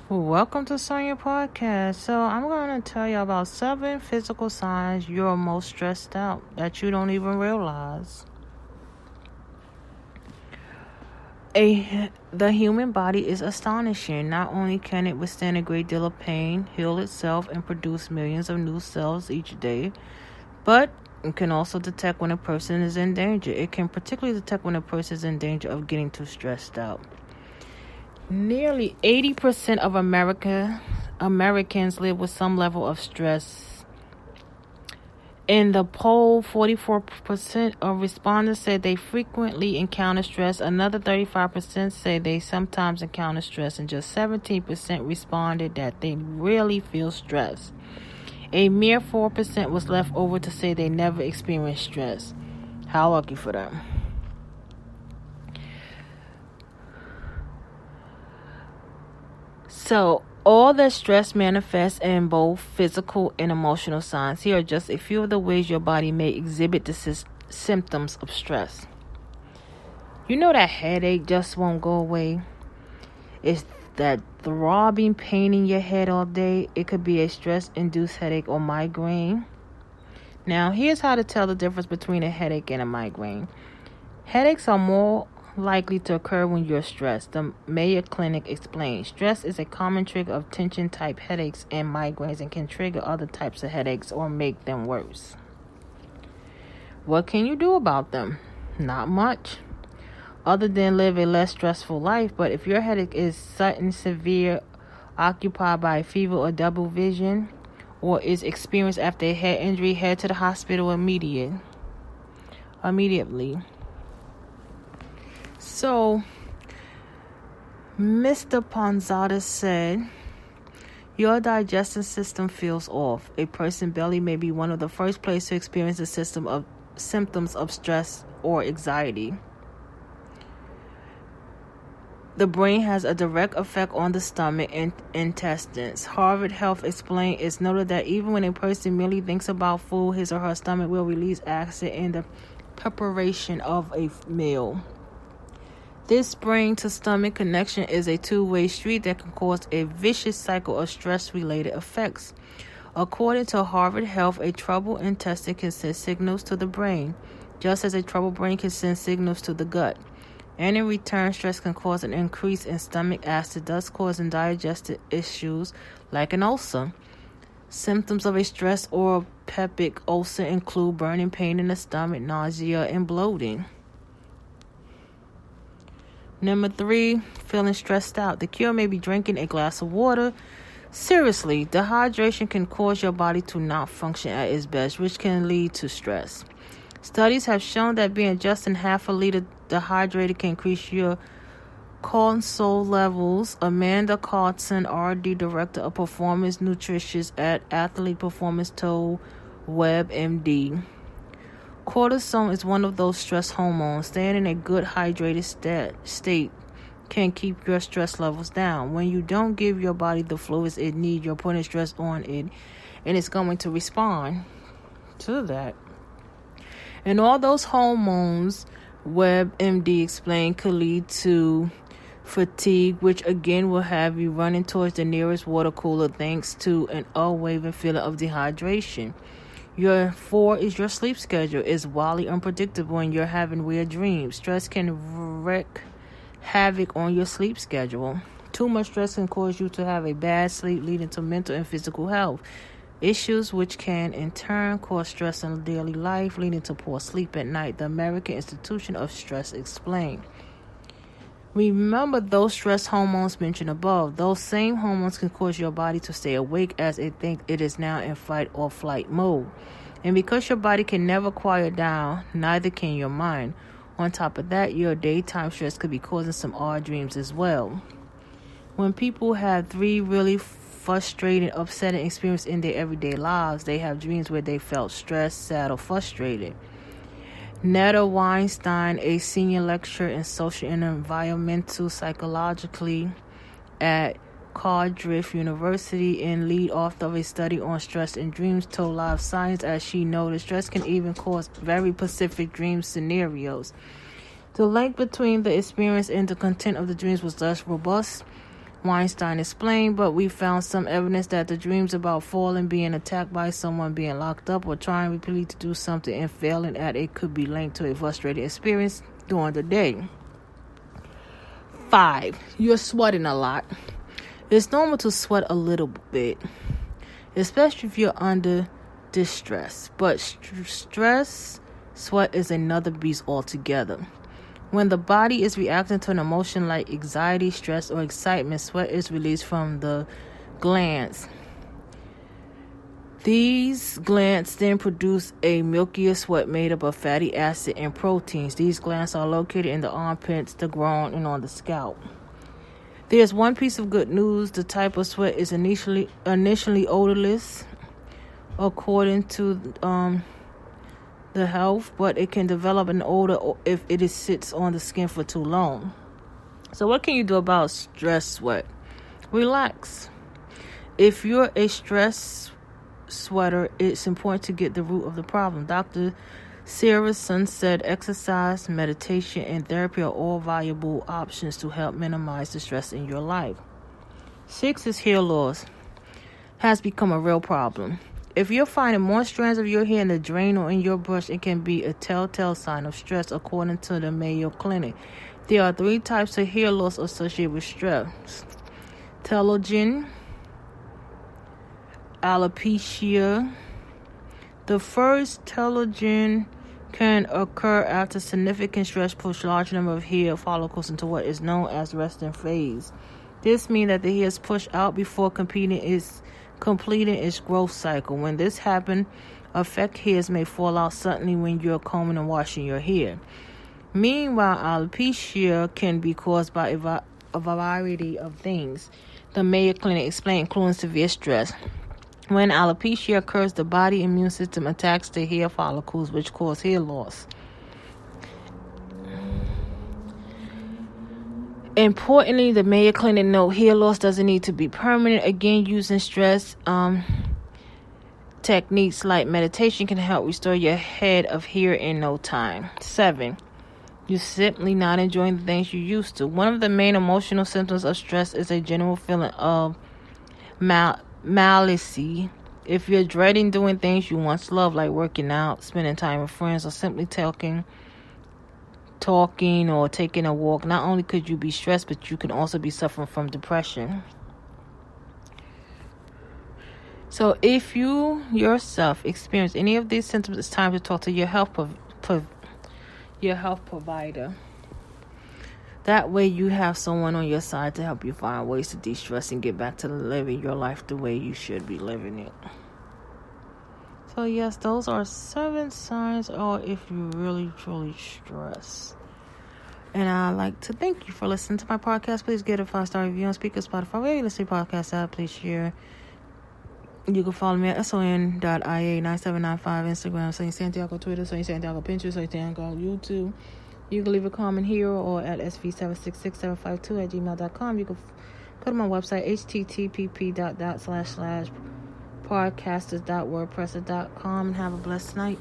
Welcome to Sonia Podcast. So I'm going to tell you about 7 physical signs you're most stressed out that you don't even realize. The human body is astonishing. Not only can it withstand a great deal of pain, heal itself, and produce millions of new cells each day, but it can also detect when a person is in danger. It can particularly detect when a person is in danger of getting too stressed out. Nearly 80% of Americans live with some level of stress. In the poll, 44% of respondents said they frequently encounter stress. Another 35% say they sometimes encounter stress, and just 17% responded that they really feel stress. A mere 4% was left over to say they never experienced stress. How lucky for them. So, all that stress manifests in both physical and emotional signs. Here are just a few of the ways your body may exhibit the symptoms of stress. You know that headache just won't go away? It's that throbbing pain in your head all day. It could be a stress-induced headache or migraine. Now, here's how to tell the difference between a headache and a migraine. Headaches are more likely to occur when you're stressed. The Mayo Clinic explains stress is a common trigger of tension-type headaches and migraines and can trigger other types of headaches or make them worse. What can you do about them? Not much, other than live a less stressful life. But if your headache is sudden, severe, occupied by fever or double vision, or is experienced after a head injury, head to the hospital immediately. So, Mr. Ponzada said, your digestive system feels off. A person's belly may be one of the first places to experience the symptoms of stress or anxiety. The brain has a direct effect on the stomach and intestines. Harvard Health explained it's noted that even when a person merely thinks about food, his or her stomach will release acid in the preparation of a meal. This brain-to-stomach connection is a two-way street that can cause a vicious cycle of stress-related effects. According to Harvard Health, a troubled intestine can send signals to the brain, just as a troubled brain can send signals to the gut. And in return, stress can cause an increase in stomach acid, thus causing digestive issues like an ulcer. Symptoms of a stress or peptic ulcer include burning pain in the stomach, nausea, and bloating. Number 3, feeling stressed out. The cure may be drinking a glass of water. Seriously, dehydration can cause your body to not function at its best, which can lead to stress. Studies have shown that being just in half a liter dehydrated can increase your cortisol levels. Amanda Carlson, R&D Director of Performance Nutrition at Athlete Performance, told WebMD. Cortisol is one of those stress hormones. Staying in a good hydrated state can keep your stress levels down. When you don't give your body the fluids it needs, you're putting stress on it, and it's going to respond to that. And all those hormones, WebMD explained, could lead to fatigue, which again will have you running towards the nearest water cooler thanks to an all-waving feeling of dehydration. Your 4 is your sleep schedule. It's wildly unpredictable and you're having weird dreams. Stress can wreak havoc on your sleep schedule. Too much stress can cause you to have a bad sleep, leading to mental and physical health issues, which can in turn cause stress in daily life, leading to poor sleep at night. The American Institute of Stress explained. Remember those stress hormones mentioned above. Those same hormones can cause your body to stay awake as it thinks it is now in fight or flight mode. And because your body can never quiet down, neither can your mind. On top of that, your daytime stress could be causing some odd dreams as well. When people have 3 really frustrating, upsetting experiences in their everyday lives, they have dreams where they felt stressed, sad, or frustrated. Netta Weinstein, a senior lecturer in social and environmental psychology at Cardiff University and lead author of a study on stress and dreams, told Live Science as she noted stress can even cause very specific dream scenarios. The link between the experience and the content of the dreams was thus robust Weinstein explained, but we found some evidence that the dreams about falling, being attacked by someone, being locked up, or trying repeatedly to do something and failing at it could be linked to a frustrating experience during the day. 5. You're sweating a lot. It's normal to sweat a little bit, especially if you're under distress. But stress sweat is another beast altogether. When the body is reacting to an emotion like anxiety, stress, or excitement, sweat is released from the glands. These glands then produce a milkier sweat made up of fatty acid and proteins. These glands are located in the armpits, the groin, and on the scalp. There's one piece of good news. The type of sweat is initially odorless, according to the health, but it can develop an odor if it sits on the skin for too long. So what can you do about stress sweat? Relax. If you're a stress sweater, it's important to get the root of the problem. Dr. Sarah Sun said exercise, meditation, and therapy are all valuable options to help minimize the stress in your life. 6 is hair loss. Has become a real problem. If you're finding more strands of your hair in the drain or in your brush, it can be a telltale sign of stress, according to the Mayo Clinic. There are 3 types of hair loss associated with stress: telogen, alopecia. The first, telogen, can occur after significant stress push large number of hair follicles into what is known as resting phase. This means that the hair is pushed out before completing its growth cycle. When this happens, affected hairs may fall out suddenly when you're combing and washing your hair. Meanwhile, alopecia can be caused by a variety of things. The Mayo Clinic explained, including severe stress. When alopecia occurs, the body immune system attacks the hair follicles, which cause hair loss. Importantly, the Mayo Clinic note hair loss doesn't need to be permanent. Again, using stress techniques like meditation can help restore your head of hair in no time. 7, you're simply not enjoying the things you used to. One of the main emotional symptoms of stress is a general feeling of malice. If you're dreading doing things you once loved, like working out, spending time with friends, or simply talking or taking a walk, not only could you be stressed, but you can also be suffering from depression. So if you yourself experience any of these symptoms, it's time to talk to your health provider. That way you have someone on your side to help you find ways to de-stress and get back to living your life the way you should be living it. So yes, those are 7 signs, or if you really truly stress. And I'd like to thank you for listening to my podcast. Please get a 5-star review on Speaker, Spotify, wherever you listen to podcast app. Please share. You can follow me at son.ia9795 Instagram, Soy Santiago Twitter, Soy Santiago Pinterest, Soy Santiago YouTube. You can leave a comment here or at sv766752@gmail.com. You can go to my website, http://podcasters.wordpress.com, and have a blessed night.